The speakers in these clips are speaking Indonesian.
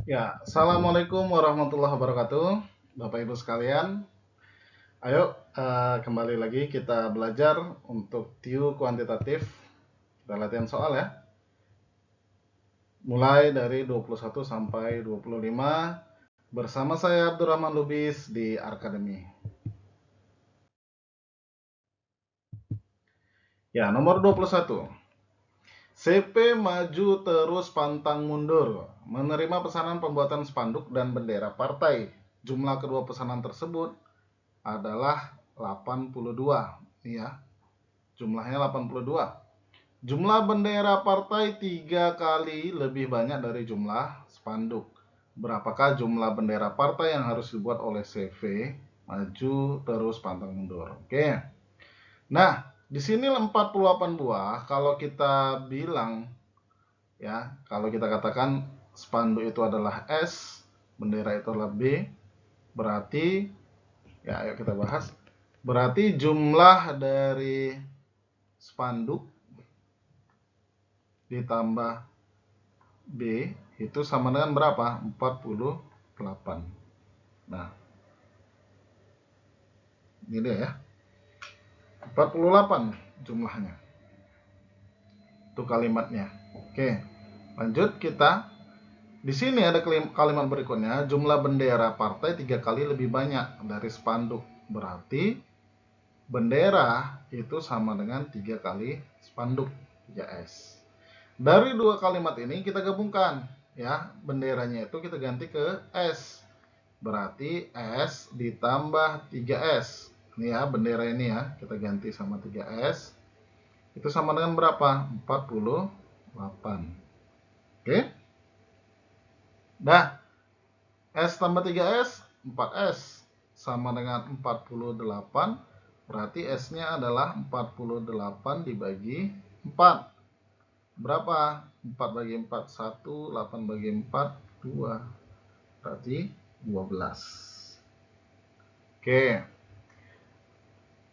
Ya, Assalamualaikum warahmatullahi wabarakatuh, Bapak Ibu sekalian. Ayo, kembali lagi kita belajar untuk TIU kuantitatif. Kita latihan soal ya. Mulai dari 21 sampai 25 bersama saya Abdurrahman Lubis di Arkademi. Ya, nomor 21. CP maju terus pantang mundur, menerima pesanan pembuatan spanduk dan bendera partai. Jumlah kedua pesanan tersebut adalah 82. Ini ya, jumlahnya 82. Jumlah bendera partai 3 kali lebih banyak dari jumlah spanduk. Berapakah jumlah bendera partai yang harus dibuat oleh CV maju terus pantang mundur? Oke. Nah, di sini 48 buah. Kalau kita bilang ya, kalau kita katakan spanduk itu adalah S, bendera itu adalah B, berarti ya ayo kita bahas. Berarti jumlah dari spanduk ditambah B itu sama dengan berapa? 48. Nah, ini dia ya. 48 jumlahnya. Itu kalimatnya. Oke, lanjut kita. Di sini ada kalimat berikutnya, jumlah bendera partai 3 kali lebih banyak dari spanduk. Berarti bendera itu sama dengan 3 kali spanduk, 3S. Dari dua kalimat ini kita gabungkan ya, benderanya itu kita ganti ke S. Berarti S ditambah 3S. Ini ya, bendera ini ya, kita ganti sama 3S. Itu sama dengan berapa? 48. Oke. Nah, S tambah 3S, 4S. Sama dengan 48. Berarti S-nya adalah 48 dibagi 4. Berapa? 4 bagi 4, 1. 8 bagi 4, 2. Berarti 12. Oke.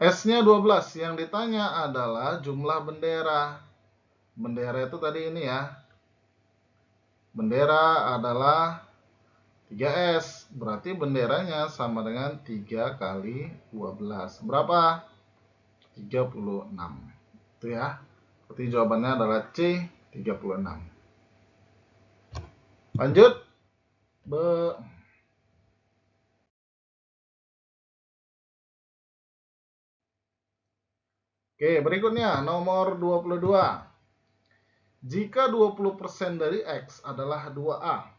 S-nya 12. Yang ditanya adalah jumlah bendera. Bendera itu tadi ini ya. Bendera adalah 3S. Berarti benderanya sama dengan 3 kali 12. Berapa? 36. Itu ya. Berarti jawabannya adalah C, 36. Lanjut. Oke, berikutnya nomor 22. Jika 20% dari X adalah 2A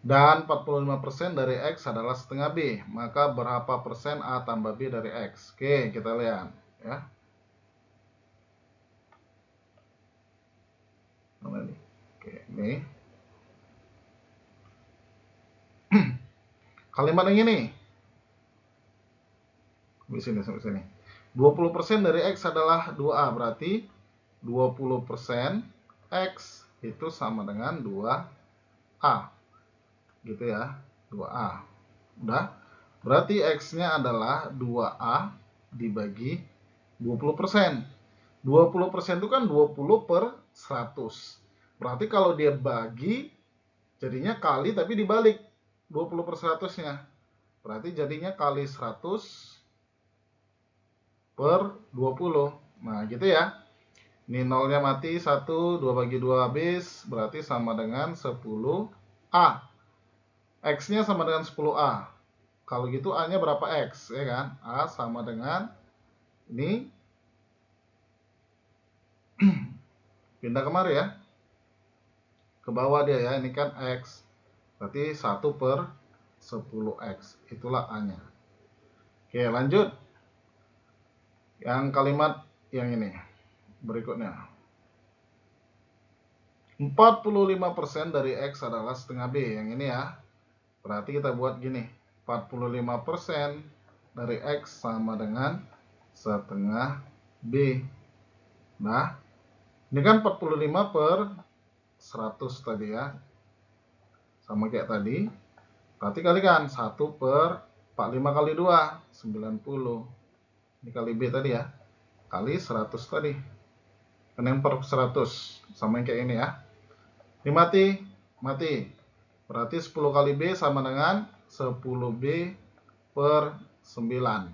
dan 45% dari X adalah setengah B, maka berapa persen A tambah B dari X? Oke, kita lihat ya. Oke, ini kalimat yang ini. Sampai sini. 20% dari X adalah 2A, berarti 20% X itu sama dengan 2A. Gitu ya, 2A. Udah? Berarti X-nya adalah 2A dibagi 20%. 20% itu kan 20 per 100. Berarti kalau dia bagi, jadinya kali tapi dibalik 20 per 100-nya. Berarti jadinya kali 100 per 20. Nah, gitu ya. Ini nolnya mati, 1, 2 bagi 2 habis, berarti sama dengan 10A. X-nya sama dengan 10A. Kalau gitu A-nya berapa X? Ya kan? A sama dengan, ini, pindah kemari ya. Ke bawah dia ya, ini kan X. Berarti 1 per 10X. Itulah A-nya. Oke, lanjut. Yang kalimat yang ini. Berikutnya. 45% dari X adalah setengah B. Yang ini ya. Berarti kita buat gini. 45% dari X sama dengan setengah B. Nah, ini kan 45 per 100 tadi ya. Sama kayak tadi. Berarti kalikan 1 per 45 kali 2, 90. Ini kali B tadi ya. Kali 100 tadi. N per 100. Sama yang kayak ini ya. Ini mati. Berarti 10 kali B sama dengan 10B per 9.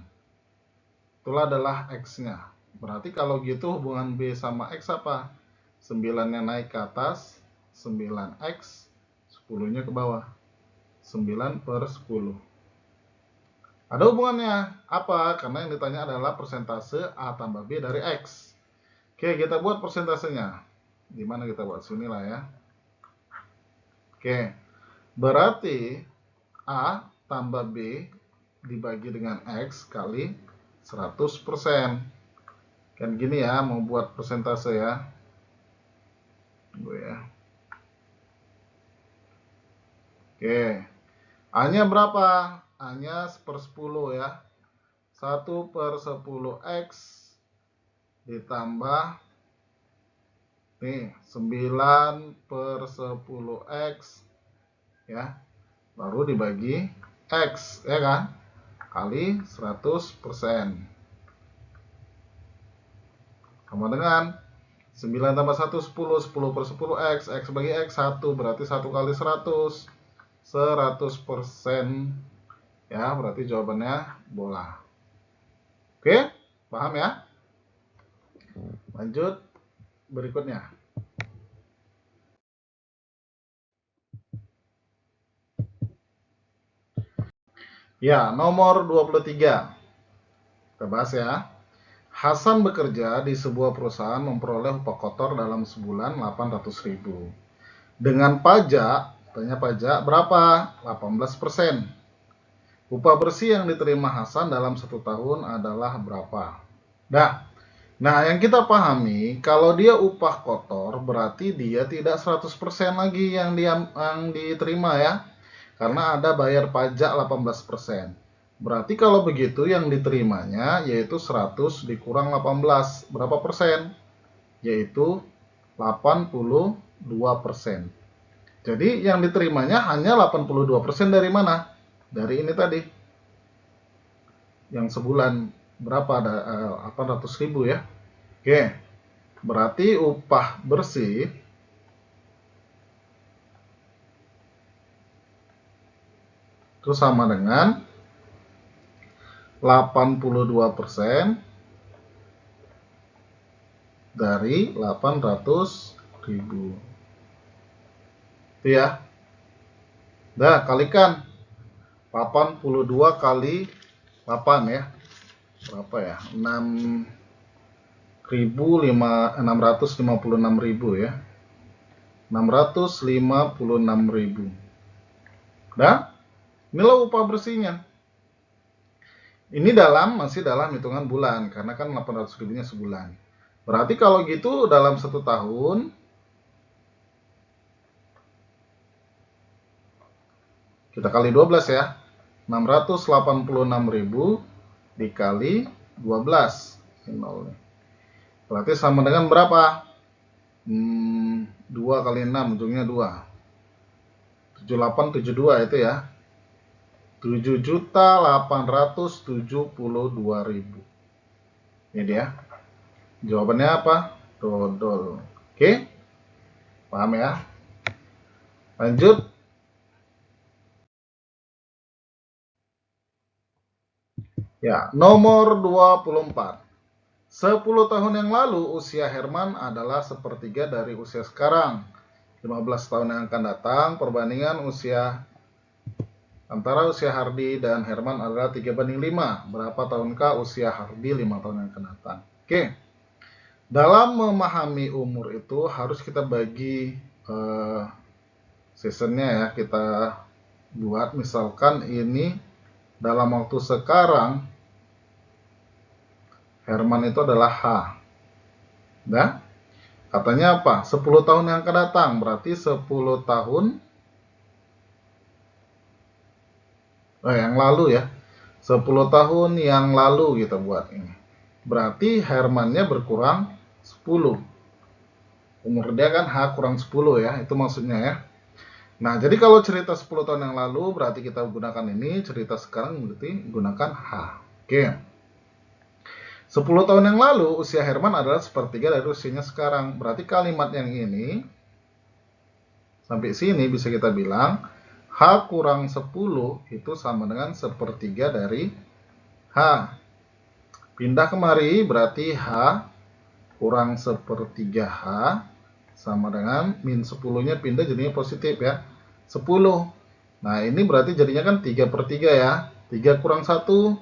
Itulah adalah X-nya. Berarti kalau gitu hubungan B sama X apa? 9-nya naik ke atas, 9X, 10-nya ke bawah. 9 per 10. Ada hubungannya. Apa? Karena yang ditanya adalah persentase A tambah B dari X. Oke, kita buat persentasenya. Dimana kita buat? Sini lah ya. Oke, berarti A tambah B dibagi dengan X kali 100%. Kan gini ya, mau buat persentase ya. Tunggu ya. Oke, A-nya berapa? A-nya 1/10 ya. 1/10X ditambah nih 9/10X ya. Baru dibagi X ya kan? Kali 100%. Sama dengan 9 tambah 1, 10. 10/10X. X bagi X 1. Berarti 1 kali 100. 100%. Ya, berarti jawabannya bola. Oke, paham ya? Lanjut berikutnya. Ya, nomor 23. Kita bahas ya. Hasan bekerja di sebuah perusahaan memperoleh upah kotor dalam sebulan 800.000. Dengan pajak, tanya pajak berapa? 18%. Upah bersih yang diterima Hasan dalam 1 tahun adalah berapa? Nah, yang kita pahami, kalau dia upah kotor, berarti dia tidak 100% lagi yang diterima ya. Karena ada bayar pajak 18%. Berarti kalau begitu yang diterimanya yaitu 100 dikurang 18. Berapa persen? Yaitu 82%. Jadi yang diterimanya hanya 82% dari mana? Dari ini tadi. Yang sebulan berapa? Ada 800.000 ya. Oke. Berarti upah bersih itu sama dengan 82% dari 800.000. Itu ya. Nah, kalikan 82 kali 8 ya. Berapa ya? 656.000 ya. 656.000. Dan inilah upah bersihnya. Ini masih dalam hitungan bulan, karena kan 800.000-nya sebulan. Berarti kalau gitu dalam 1 tahun, kita kali 12 ya. 686.000 dikali 12. Berarti sama dengan berapa? 2 kali 6, ujungnya 2. 7872 itu ya. 7.872.000. Ini dia. Jawabannya apa? Dodol. Oke? Paham ya? Lanjut. Ya, nomor 24. 10 tahun yang lalu usia Herman adalah sepertiga dari usia sekarang. 15 tahun yang akan datang perbandingan usia antara usia Hardy dan Herman adalah 3:5. Berapa tahunkah usia Hardy 5 tahun yang akan datang? Oke. Dalam memahami umur itu harus kita bagi seasonnya ya. Kita buat misalkan ini dalam waktu sekarang Herman itu adalah H. Nah, katanya apa? 10 tahun yang akan datang. Berarti 10 tahun yang lalu ya. 10 tahun yang lalu kita buat ini. Berarti Hermannya berkurang 10. Umur dia kan H kurang 10 ya. Itu maksudnya ya. Nah, jadi kalau cerita 10 tahun yang lalu berarti kita gunakan ini. Cerita sekarang berarti gunakan H. Oke. 10 tahun yang lalu usia Herman adalah sepertiga dari usianya sekarang. Berarti kalimat yang ini sampai sini bisa kita bilang H kurang 10 itu sama dengan sepertiga dari H. Pindah kemari berarti H kurang sepertiga H sama dengan min 10-nya pindah jadinya positif ya. 10. Nah ini berarti jadinya kan 3/3 ya. 3 kurang 1,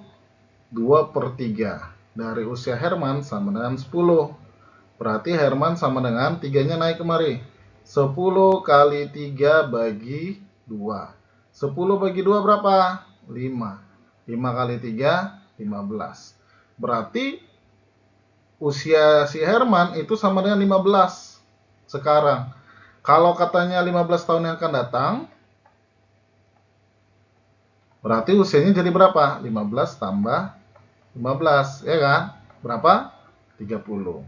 2/3. Dari usia Herman sama dengan 10. Berarti Herman sama dengan 3-nya naik kemari. 10 kali 3 bagi 2. 10 bagi 2 berapa? 5. 5 kali 3, 15. Berarti usia si Herman itu sama dengan 15 sekarang. Kalau katanya 15 tahun yang akan datang, berarti usianya jadi berapa? 15 tambah 15, ya kan? Berapa? 30.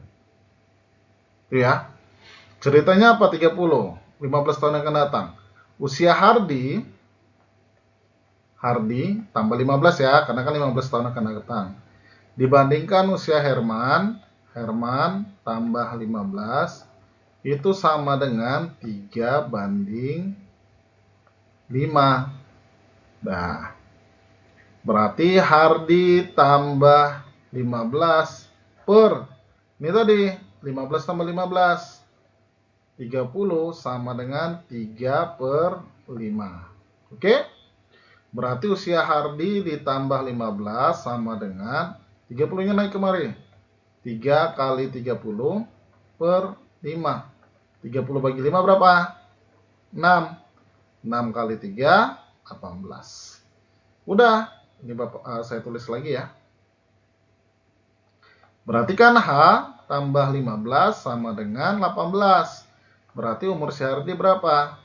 Itu ya. Ceritanya apa 30? 15 tahun yang akan datang. Usia Hardy tambah 15 ya, karena kan 15 tahun akan datang. Dibandingkan usia Herman tambah 15 itu sama dengan 3/5. Nah, berarti Hardy tambah 15 per, ini tadi 15 tambah 15, 30 sama dengan 3/5. Oke? Berarti usia Hardy ditambah 15 sama dengan 30-nya naik kemari. 3 kali 30 per 5. 30 bagi 5 berapa? 6. 6 kali 3, 18. Udah, ini saya tulis lagi ya. Berarti kan H tambah 15 sama dengan 18. Berarti umur si Hardy berapa?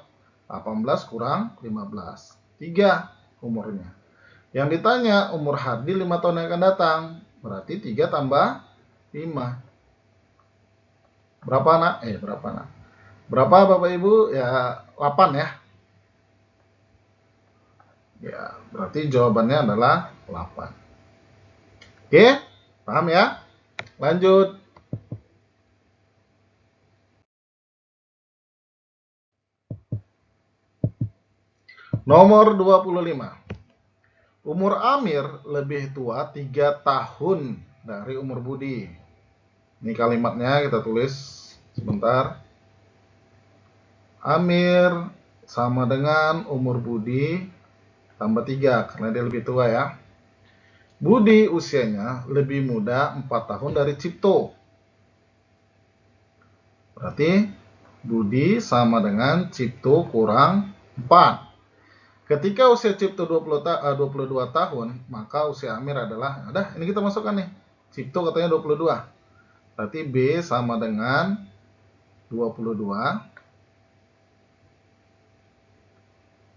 18 kurang 15. 3 umurnya. Yang ditanya umur Hardy 5 tahun yang akan datang. Berarti 3 tambah 5. Berapa nak? Berapa nak? Berapa Bapak Ibu? Ya 8 ya. Ya, berarti jawabannya adalah 8. Oke, paham ya? Lanjut. Nomor 25. Umur Amir lebih tua 3 tahun dari umur Budi. Ini kalimatnya kita tulis sebentar. Amir sama dengan umur Budi tambah 3 karena dia lebih tua ya. Budi usianya lebih muda 4 tahun dari Cipto. Berarti Budi sama dengan Cipto kurang 4. Ketika usia Cipto 22 tahun, maka usia Amir adalah, ini kita masukkan nih. Cipto katanya 22. Berarti B sama dengan 22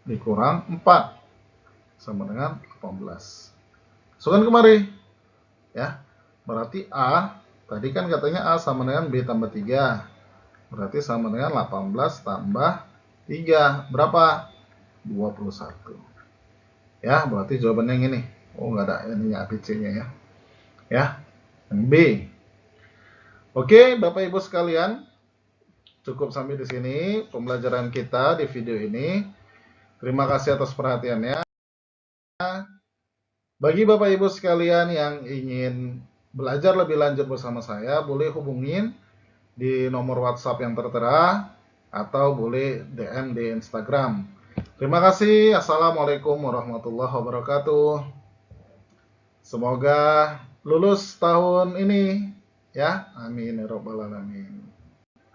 dikurang 4 sama dengan 18. Masukkan kemari. Ya. Berarti A, tadi kan katanya A sama dengan B tambah 3. Berarti sama dengan 18 tambah 3. Berapa? 21. Ya, berarti jawabannya yang ini. Oh, nggak ada ininya ABC-nya ya. Ya, yang B. Oke, Bapak Ibu sekalian, cukup sampai di sini pembelajaran kita di video ini. Terima kasih atas perhatiannya. Bagi Bapak Ibu sekalian yang ingin belajar lebih lanjut bersama saya, boleh hubungin di nomor WhatsApp yang tertera atau boleh DM di Instagram. Terima kasih. Assalamualaikum warahmatullahi wabarakatuh. Semoga lulus tahun ini ya. Amin ya rabbal alamin.